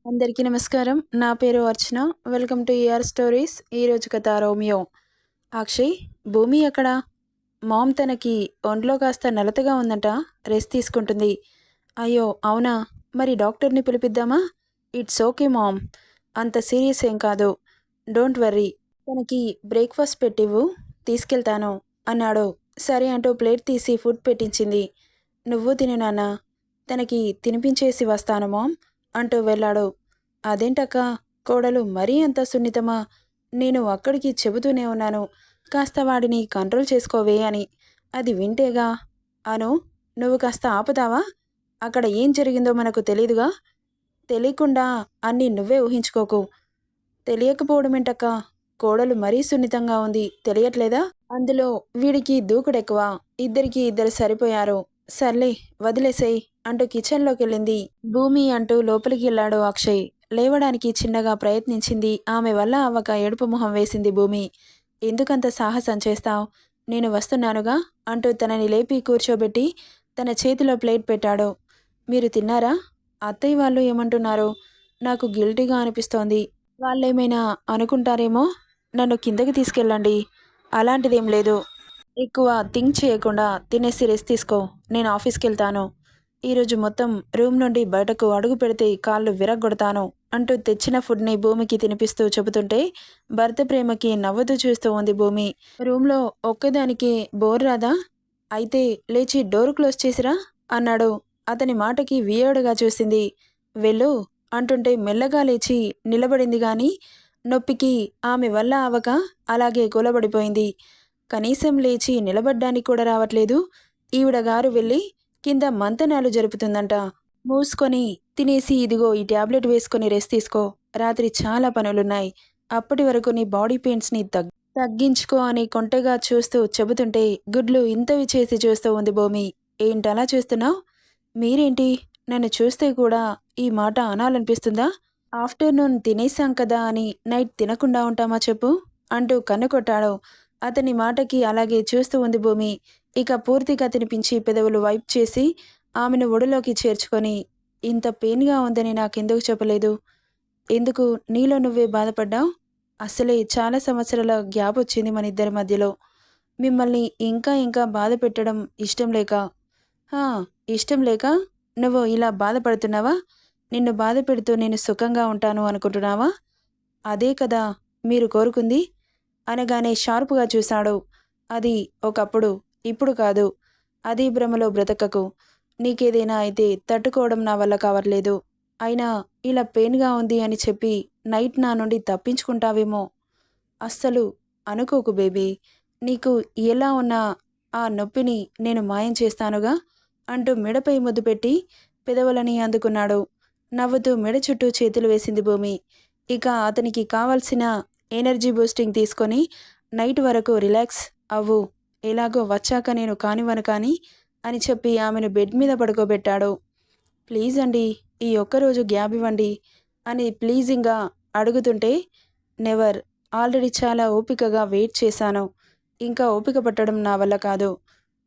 అందరికీ నమస్కారం. నా పేరు Archana. Welcome to AR stories. ఈరోజు కథ రోమియో. అక్షయ్, భూమి ఎక్కడ? మామ్ తనకి ఒంట్లో కాస్త నలతగా ఉందంట. రెస్ట్ తీసుకుంటుంది. అయ్యో అవునా? మరి డాక్టర్ని పిలిపిద్దామా? It's okay ma'am. అంత సీరియస్ ఏం కాదు. Don't worry. తనకి బ్రేక్ఫాస్ట్ పెట్టివ్వు, తీసుకెళ్తాను అన్నాడు. సరే అంటూ ప్లేట్ తీసి ఫుడ్ పెట్టించింది. నువ్వు తిను నాన్న, తనకి తినిపించేసి వస్తాను మామ్ అంటూ వెళ్ళాడు. అదేంటక్క, కోడలు మరీ అంత సున్నితమా? నేను అక్కడికి చెబుతూనే ఉన్నాను, కాస్త వాడిని కంట్రోల్ చేసుకోవే అని. అది వింటేగా. అను, నువ్వు కాస్త ఆపుతావా? అక్కడ ఏం జరిగిందో మనకు తెలీదుగా. తెలియకుండా అన్నీ నువ్వే ఊహించుకోకు. తెలియకపోవడమేంటక్క, కోడలు మరీ సున్నితంగా ఉంది, తెలియట్లేదా? అందులో వీడికి దూకుడెక్కువ. ఇద్దరికి ఇద్దరు సరిపోయారు. సర్లే, వదిలేసేయ్ అంటూ కిచెన్లోకెళ్ళింది భూమి. అంటూ లోపలికి వెళ్ళాడు అక్షయ్. లేవడానికి చిన్నగా ప్రయత్నించింది. ఆమె వల్ల అవ్వక ఏడుపు మొహం వేసింది భూమి. ఎందుకంత సాహసం చేస్తావ్? నేను వస్తున్నానుగా అంటూ తనని లేపి కూర్చోబెట్టి తన చేతిలో ప్లేట్ పెట్టాడు. మీరు తిన్నారా? అత్తయ్య వాళ్ళు ఏమంటున్నారు? నాకు గిల్టీగా అనిపిస్తోంది. వాళ్ళేమైనా అనుకుంటారేమో. నన్ను కిందకి తీసుకెళ్ళండి. అలాంటిదేం లేదు. ఎక్కువ థింక్ చేయకుండా తినేసి రెస్ట్ తీసుకో. నేను ఆఫీస్కి వెళ్తాను. ఈరోజు మొత్తం రూమ్ నుండి బయటకు అడుగు పెడితే కాళ్ళు విరగ్గొడతాను అంటూ తెచ్చిన ఫుడ్ని భూమికి తినిపిస్తూ చెబుతుంటే భర్త ప్రేమకి నవ్వుతూ చూస్తూ ఉంది భూమి. రూమ్లో ఒక్కదానికి బోర్ రాదా? అయితే లేచి డోర్ క్లోజ్ చేసిరా అన్నాడు. అతని మాటకి వియర్డ్గా చూసింది. వెళ్ళు అంటుంటే మెల్లగా లేచి నిలబడింది గాని నొప్పికి ఆమె వల్ల అవక అలాగే కూలబడిపోయింది. కనీసం లేచి నిలబడ్డానికి కూడా రావట్లేదు. ఈవిడ గారు వెళ్ళి కింద మంతనాలు జరుపుతుందంట. మూసుకొని తినేసి ఇదిగో ఈ ట్యాబ్లెట్ వేసుకొని రెస్ట్ తీసుకో. రాత్రి చాలా పనులున్నాయి. అప్పటి వరకు నీ బాడీ పెయిన్స్ని తగ్గించుకో అని కొంటెగా చూస్తూ చెబుతుంటే గుడ్లు ఇంతవి చేసి చూస్తూ ఉంది భూమి. ఏంటలా చూస్తున్నావు? మీరేంటి నన్ను చూస్తే కూడా ఈ మాట అనాలనిపిస్తుందా? ఆఫ్టర్నూన్ తినేసాం కదా అని నైట్ తినకుండా ఉంటామా చెప్పు అంటూ కన్ను కొట్టాడు. అతని మాటకి అలాగే చూస్తూ ఉంది భూమి. ఇక పూర్తిగా తినిపించి పెదవులు వైప్ చేసి ఆమెను ఒడిలోకి చేర్చుకొని, ఇంత పెయిన్గా ఉందని నాకెందుకు చెప్పలేదు? ఎందుకు నీలో నువ్వే బాధపడ్డావు? అసలే చాలా సంవత్సరాల గ్యాప్ వచ్చింది మన ఇద్దరి మధ్యలో. మిమ్మల్ని ఇంకా ఇంకా బాధ పెట్టడం ఇష్టం లేక. హా, ఇష్టం లేక నువ్వు ఇలా బాధపడుతున్నావా? నిన్ను బాధ పెడుతూ నేను సుఖంగా ఉంటాను అనుకుంటున్నావా? అదే కదా మీరు కోరుకుంది అనగానే షార్పుగా చూశాడు. అది ఒకప్పుడు, ఇప్పుడు కాదు. అది భ్రమలో బ్రతకకు. నీకేదైనా అయితే తట్టుకోవడం నా వల్ల కావట్లేదు. అయినా ఇలా పెయిన్గా ఉంది అని చెప్పి నైట్ నా నుండి తప్పించుకుంటావేమో. అస్సలు అనుకోకు బేబీ. నీకు ఎలా ఉన్నా ఆ నొప్పిని నేను మాయం చేస్తానుగా అంటూ మెడపై ముద్దు పెట్టి పెదవులని అందుకున్నాడు. నవ్వుతూ మెడ చుట్టూ చేతులు వేసింది భూమి. ఇక అతనికి కావాల్సిన ఎనర్జీ బూస్టింగ్ తీసుకొని నైట్ వరకు రిలాక్స్ అవ్వు. ఎలాగో వచ్చాక నేను కానివ్వను కానీ అని చెప్పి ఆమెను బెడ్ మీద పడుకోబెట్టాడు. ప్లీజ్ అండి, ఈ ఒక్కరోజు గ్యాప్ ఇవ్వండి అని ప్లీజింగ్గా అడుగుతుంటే నెవర్. ఆల్రెడీ చాలా ఓపికగా వెయిట్ చేశాను. ఇంకా ఓపిక పట్టడం నా వల్ల కాదు.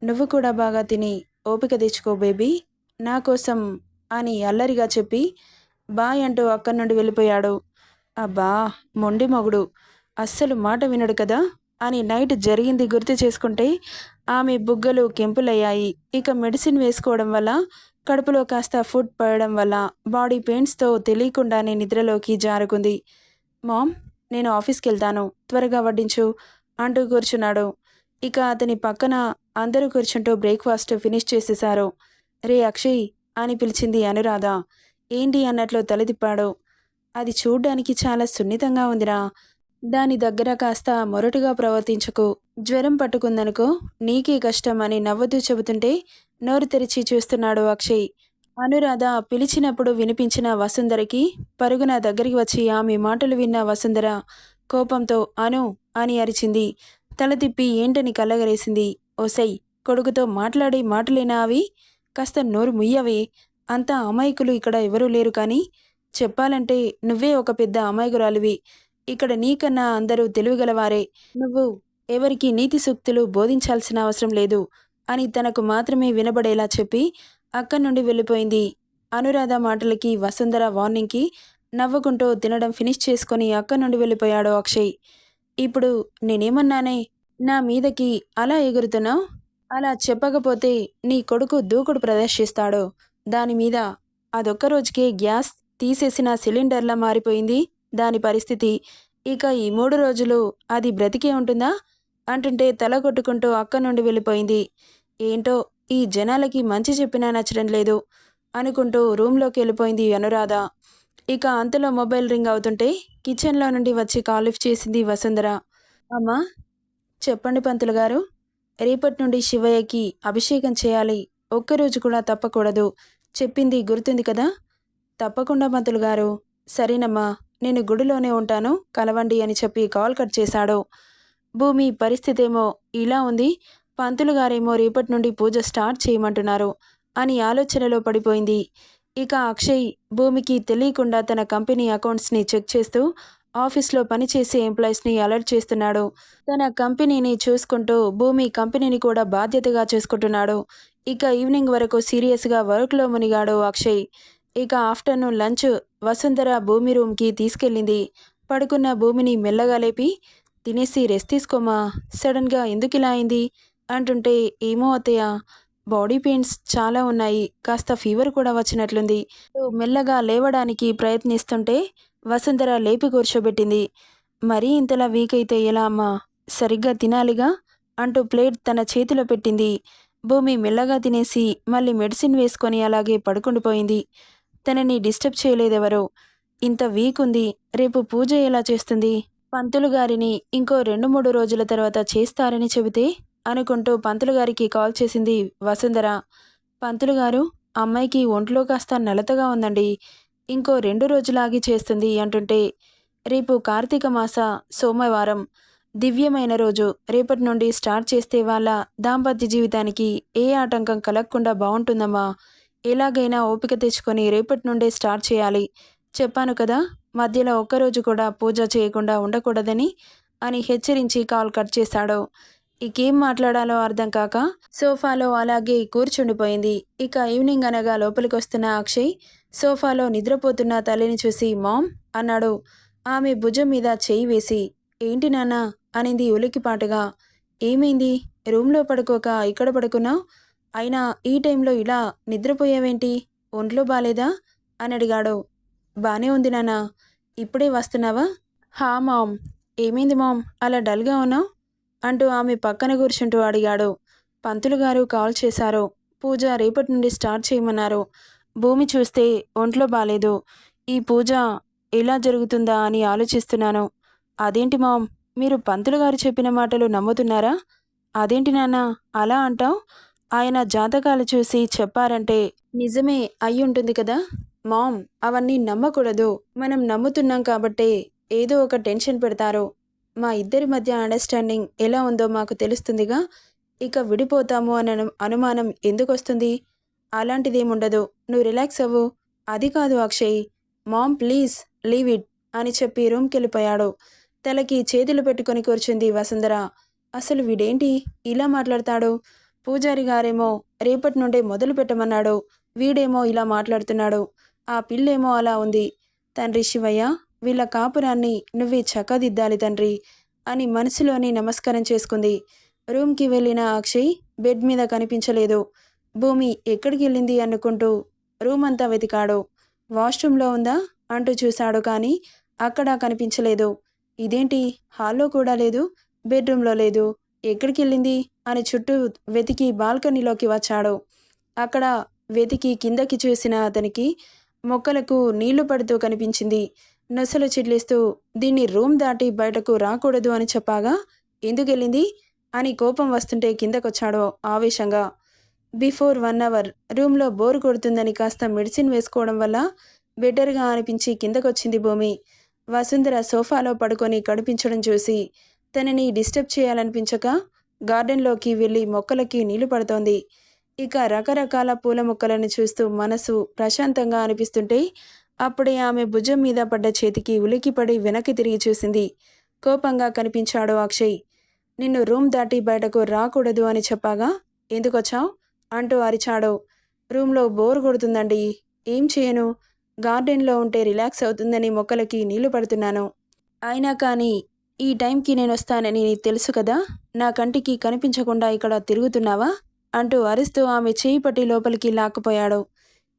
నువ్వు కూడా బాగా తిని ఓపిక తెచ్చుకో బేబీ, నా కోసం అని అల్లరిగా చెప్పి బాయ్ అంటూ అక్కడి నుండి వెళ్ళిపోయాడు. అబ్బా, మొండి మొగుడు, అస్సలు మాట వినడు కదా అని నైట్ జరిగింది గుర్తు చేసుకుంటే ఆమె బుగ్గలు కెంపులయ్యాయి. ఇక మెడిసిన్ వేసుకోవడం వల్ల కడుపులో కాస్త ఫుడ్ పడడం వల్ల బాడీ పెయిన్స్తో తెలియకుండానే నిద్రలోకి జారుకుంది. మామ్, నేను ఆఫీస్కి వెళ్తాను, త్వరగా వడ్డించు అంటూ కూర్చున్నాడు. ఇక అతని పక్కన అందరూ కూర్చుంటూ బ్రేక్ఫాస్ట్ ఫినిష్ చేసేశారు. రే అక్షయ్ అని పిలిచింది అనురాధ. ఏంటి అన్నట్లు తల తిప్పాడు. అది చూడ్డానికి చాలా సున్నితంగా ఉందిరా. దాని దగ్గర కాస్త మొరటుగా ప్రవర్తించకు. జ్వరం పట్టుకుందనుకో నీకే కష్టం అని నవ్వుతూ చెబుతుంటే నోరు తెరిచి చూస్తున్నాడు అక్షయ్. అనురాధ పిలిచినప్పుడు వినిపించిన వసుంధరకి పరుగున దగ్గరికి వచ్చి ఆమె మాటలు విన్న వసుంధర కోపంతో అను అని అరిచింది. తల తిప్పి ఏంటని కళ్ళగరేసింది. ఓసై, కొడుకుతో మాట్లాడే మాటలేనా అవి? కాస్త నోరు ముయ్యవే. అంతా అమాయకులు ఇక్కడ ఎవరూ లేరు కానీ చెప్పాలంటే నువ్వే ఒక పెద్ద అమాయకురాలివి. ఇక్కడ నీకన్నా అందరూ తెలివిగలవారే. నువ్వు ఎవరికి నీతి సూక్తులు బోధించాల్సిన అవసరం లేదు అని తనకు మాత్రమే వినబడేలా చెప్పి అక్కడి నుండి వెళ్ళిపోయింది. అనురాధ మాటలకి వసుంధర వార్నింగ్కి నవ్వుకుంటూ తినడం ఫినిష్ చేసుకొని అక్కడి నుండి వెళ్ళిపోయాడు అక్షయ్. ఇప్పుడు నేనేమన్నానే? నా మీదకి అలా ఎగురుతున్నావు? అలా చెప్పకపోతే నీ కొడుకు దూకుడు ప్రదర్శిస్తాడు. దానిమీద అదొక్క రోజుకే గ్యాస్ తీసేసిన సిలిండర్లా మారిపోయింది దాని పరిస్థితి. ఇక ఈ 3 రోజులు అది బ్రతికే ఉంటుందా? అంటుంటే తల కొట్టుకుంటూ అక్కడి నుండి వెళ్ళిపోయింది. ఏంటో ఈ జనాలకి మంచి చెప్పినా నచ్చడం లేదు అనుకుంటూ రూమ్‌లోకి వెళ్ళిపోయింది అనురాధ. ఇక అంతలో మొబైల్ రింగ్ అవుతుంటే కిచెన్‌లో నుండి వచ్చి కాల్ లిఫ్ట్ చేసింది వసుంధర. అమ్మా! చెప్పండి పంతులు గారు. రేపటి నుండి శివయ్యకి అభిషేకం చేయాలి. ఒక్కరోజు కూడా తప్పకూడదు. చెప్పింది గుర్తుంది కదా? తప్పకుండా పంతులు గారు. సరేనమ్మా, నేను గుడిలోనే ఉంటాను, కలవండి అని చెప్పి కాల్ కట్ చేశాడు. భూమి పరిస్థితేమో ఇలా ఉంది. పంతులు గారేమో రేపటి నుండి పూజ స్టార్ట్ చేయమంటున్నారు అని ఆలోచనలో పడిపోయింది. ఇక అక్షయ్ భూమికి తెలియకుండా తన కంపెనీ అకౌంట్స్ని చెక్ చేస్తూ ఆఫీస్లో పనిచేసే ఎంప్లాయీస్ని అలర్ట్ చేస్తున్నాడు. తన కంపెనీని చూసుకుంటూ భూమి కంపెనీని కూడా బాధ్యతగా చూసుకుంటున్నాడు. ఇక ఈవినింగ్ వరకు సీరియస్గా వర్క్లో మునిగాడు అక్షయ్. ఇక ఆఫ్టర్నూన్ లంచ్ వసుంధర భూమి రూమ్కి తీసుకెళ్ళింది. పడుకున్న భూమిని మెల్లగా లేపి, తినేసి రెస్ట్ తీసుకోమా, సడన్గా ఎందుకిలా అయింది అంటుంటే, ఏమో అత్తయ్య, బాడీ పెయిన్స్ చాలా ఉన్నాయి, కాస్త ఫీవర్ కూడా వచ్చినట్లుంది. మెల్లగా లేవడానికి ప్రయత్నిస్తుంటే వసుంధర లేపి కూర్చోబెట్టింది. మరీ ఇంతలా వీక్ అయితే ఎలా అమ్మా, సరిగ్గా తినాలిగా అంటూ ప్లేట్ తన చేతిలో పెట్టింది. భూమి మెల్లగా తినేసి మళ్ళీ మెడిసిన్ వేసుకొని అలాగే పడుకుండిపోయింది. తనని డిస్టర్బ్ చేయలేదెవరో. ఇంత వీక్ ఉంది, రేపు పూజ ఎలా చేస్తుంది? పంతులు గారిని ఇంకో 2-3 రోజుల తర్వాత చేస్తారని చెబితే అనుకుంటూ పంతులు గారికి కాల్ చేసింది వసుంధర. పంతులు గారు, అమ్మాయికి ఒంట్లో కాస్త నలతగా ఉందండి, ఇంకో 2 రోజులాగి చేస్తుంది అంటుంటే, రేపు కార్తీక మాస సోమవారం, దివ్యమైన రోజు. రేపటి నుండి స్టార్ట్ చేస్తే వాళ్ళ దాంపత్య జీవితానికి ఏ ఆటంకం కలగకుండా బాగుంటుందమ్మా. ఎలాగైనా ఓపిక తెచ్చుకొని రేపటి నుండే స్టార్ట్ చేయాలి. చెప్పాను కదా, మధ్యలో ఒక్కరోజు కూడా పూజ చేయకుండా ఉండకూడదని అని హెచ్చరించి కాల్ కట్ చేశాడు. ఇకేం మాట్లాడాలో అర్థం కాక సోఫాలో అలాగే కూర్చుండిపోయింది. ఇక ఈవినింగ్ అనగా లోపలికొస్తున్న అక్షయ్ సోఫాలో నిద్రపోతున్న తల్లిని చూసి మామ్ అన్నాడు. ఆమె భుజం మీద చేయి వేసి, ఏంటి నాన్నా అనింది ఉలికిపాటుగా. ఏమైంది, రూమ్లో పడుకోక ఇక్కడ పడుకున్నావు? అయినా ఈ టైంలో ఇలా నిద్రపోయావేంటి? ఒంట్లో బాలేదా అని అడిగాడు. బానే ఉంది నాన్నా, ఇప్పుడే వస్తున్నావా? హా మామ్. ఏమైంది మామ్, అలా డల్గా ఉన్నావు అంటూ ఆమె పక్కన కూర్చుంటూ అడిగాడు. పంతులు గారు కాల్ చేశారు. పూజ రేపటి నుండి స్టార్ట్ చేయమన్నారు. భూమి చూస్తే ఒంట్లో బాలేదు. ఈ పూజ ఎలా జరుగుతుందా అని ఆలోచిస్తున్నాను. అదేంటి మామ్, మీరు పంతులు గారు చెప్పిన మాటలు నమ్ముతున్నారా? అదేంటి నాన్న అలా అంటావు? ఆయన జాతకాలు చూసి చెప్పారంటే నిజమే అయ్యుంటుంది కదా మామ్. అవన్నీ నమ్మకూడదు. మనం నమ్ముతున్నాం కాబట్టే ఏదో ఒక టెన్షన్ పెడతారు. మా ఇద్దరి మధ్య అండర్స్టాండింగ్ ఎలా ఉందో మాకు తెలుస్తుందిగా. ఇక విడిపోతాము అని అనుమానం ఎందుకొస్తుంది? అలాంటిదేముండదు. నువ్వు రిలాక్స్ అవ్వు. అది కాదు Akshay. Ma'am please leave it అని చెప్పి రూమ్కెళ్ళిపోయాడు. తలకి చేతులు పెట్టుకొని కూర్చుంది వసుంధర. అసలు వీడేంటి ఇలా మాట్లాడతాడు? పూజారి గారేమో రేపటి నుండే మొదలు పెట్టమన్నాడు. వీడేమో ఇలా మాట్లాడుతున్నాడు. ఆ పిల్లేమో అలా ఉంది. తండ్రి శివయ్య, వీళ్ళ కాపురాన్ని నువ్వే చక్కదిద్దాలి తండ్రి అని మనసులోని నమస్కారం చేసుకుంది. రూమ్కి వెళ్ళిన అక్షయ్ బెడ్ మీద కనిపించలేదు. భూమి ఎక్కడికి వెళ్ళింది అనుకుంటూ రూమ్ అంతా వెతికాడు. వాష్రూమ్లో ఉందా అంటూ చూశాడు, కానీ అక్కడా కనిపించలేదు. ఇదేంటి, హాల్లో కూడా లేదు, బెడ్రూమ్లో లేదు, ఎక్కడికి వెళ్ళింది అని చుట్టూ వెతికి బాల్కనీలోకి వచ్చాడు. అక్కడ వెతికి కిందకి చూసిన అతనికి మొక్కలకు నీళ్లు పడుతూ కనిపించింది. నొసలు చిట్లిస్తూ దీన్ని రూమ్ దాటి బయటకు రాకూడదు అని చెప్పాగా ఎందుకెళ్ళింది అని కోపం వస్తుంటే కిందకొచ్చాడు ఆవేశంగా. బిఫోర్ 1 అవర్ రూమ్లో బోర్ కొడుతుందని కాస్త మెడిసిన్ వేసుకోవడం వల్ల బెటర్గా అనిపించి కిందకొచ్చింది భూమి. వసుంధర సోఫాలో పడుకొని కనిపించడం చూసి తనని డిస్టర్బ్ చేయాలనిపించక గార్డెన్లోకి వెళ్ళి మొక్కలకి నీళ్లు పడుతోంది. ఇక రకరకాల పూల మొక్కలను చూస్తూ మనసు ప్రశాంతంగా అనిపిస్తుంటే అప్పుడే ఆమె భుజం మీద పడ్డ చేతికి ఉలికిపడి వెనక్కి తిరిగి చూసింది. కోపంగా కనిపించాడు అక్షయ్. నిన్ను రూమ్ దాటి బయటకు రాకూడదు అని చెప్పాగా ఎందుకొచ్చావు అంటూ అరిచాడు. రూమ్లో బోర్ కొడుతుందండి, ఏం చేయను, గార్డెన్లో ఉంటే రిలాక్స్ అవుతుందని మొక్కలకి నీళ్లు పడుతున్నాను. అయినా కానీ ఈ టైంకి నేను వస్తానని నీకు తెలుసు కదా, నా కంటికి కనిపించకుండా ఇక్కడ తిరుగుతున్నావా అంటూ అరుస్తూ ఆమె చేయి పట్టి లోపలికి లాక్కుపోయాడు.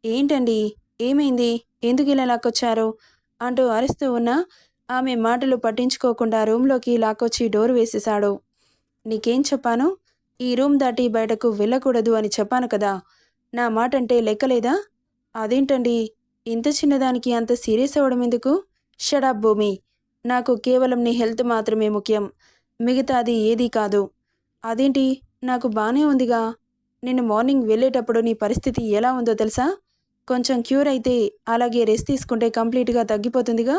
ఏంటండి, ఏమైంది, ఎందుకు ఇలా లాక్కొచ్చారు అంటూ అరుస్తూ ఉన్న ఆమె మాటలు పట్టించుకోకుండా రూమ్లోకి లాక్కొచ్చి డోర్ వేసేశాడు. నీకేం చెప్పాను, ఈ రూమ్ దాటి బయటకు వెళ్ళకూడదు అని చెప్పాను కదా, నా మాట అంటే లెక్కలేదా? అదేంటండి, ఇంత చిన్నదానికి అంత సీరియస్ అవ్వడం ఎందుకు? షడప్ భూమి, నాకు కేవలం నీ హెల్త్ మాత్రమే ముఖ్యం, మిగతాది ఏదీ కాదు. అదేంటి, నాకు బానే ఉందిగా. నిన్న మార్నింగ్ వెళ్ళేటప్పుడు నీ పరిస్థితి ఎలా ఉందో తెలుసా? కొంచెం క్యూర్ అయితే అలాగే రెస్ట్ తీసుకుంటే కంప్లీట్గా తగ్గిపోతుందిగా.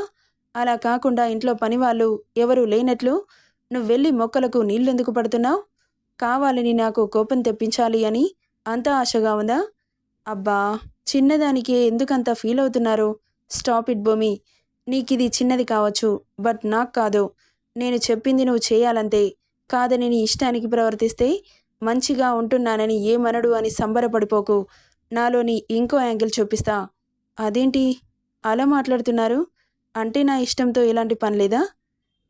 అలా కాకుండా ఇంట్లో పనివాళ్ళు ఎవరూ లేనట్లు నువ్వు వెళ్ళి మొక్కలకు నీళ్ళెందుకు పడుతున్నావు? కావాలని నాకు కోపం తెప్పించాలి అని అంత ఆశగా ఉందా? అబ్బా, చిన్నదానికే ఎందుకంత ఫీల్ అవుతున్నారు? స్టాప్ ఇట్ భూమి. నీకిది చిన్నది కావచ్చు, బట్ నాకు కాదు. నేను చెప్పింది నువ్వు చేయాలంతే. కాదని నీ ఇష్టానికి ప్రవర్తిస్తే మంచిగా ఉంటున్నానని ఏమనడు అని సంబరపడిపోకు. నాలోని ఇంకో యాంగిల్ చూపిస్తా. అదేంటి అలా మాట్లాడుతున్నారు? అంటే నా ఇష్టంతో ఎలాంటి పని లేదా?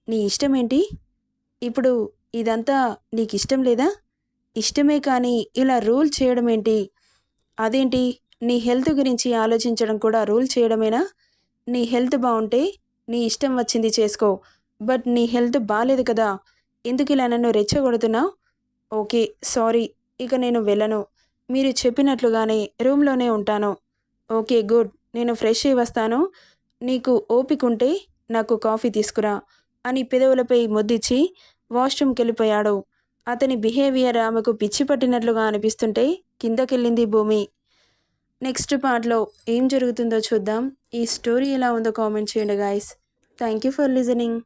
నీ ఇష్టమేంటి? ఇప్పుడు ఇదంతా నీకిష్టం లేదా? ఇష్టమే కానీ ఇలా రూల్ చేయడం ఏంటి? అదేంటి, నీ హెల్త్ గురించి ఆలోచించడం కూడా రూల్ చేయడమేనా? నీ హెల్త్ బాగుంటే నీ ఇష్టం వచ్చింది చేసుకో, బట్ నీ హెల్త్ బాలేదు కదా, ఎందుకు ఇలా నన్ను రెచ్చగొడుతున్నావు? ఓకే, సారీ, ఇక నేను వెళ్ళను. మీరు చెప్పినట్లుగానే రూమ్లోనే ఉంటాను. ఓకే గుడ్, నేను ఫ్రెష్ అయి వస్తాను. నీకు ఓపిక ఉంటే నాకు కాఫీ తీసుకురా అని పెదవులపై ముద్దిచ్చి వాష్రూమ్కి వెళ్ళిపోయాడు. అతని బిహేవియర్ ఆమెకు పిచ్చి పట్టినట్లుగా అనిపిస్తుంటే కిందకెళ్ళింది భూమి. నెక్స్ట్ పార్ట్లో ఏం జరుగుతుందో చూద్దాం. ఈ స్టోరీ ఎలా ఉందో కామెంట్ చేయండి guys. Thank you for listening.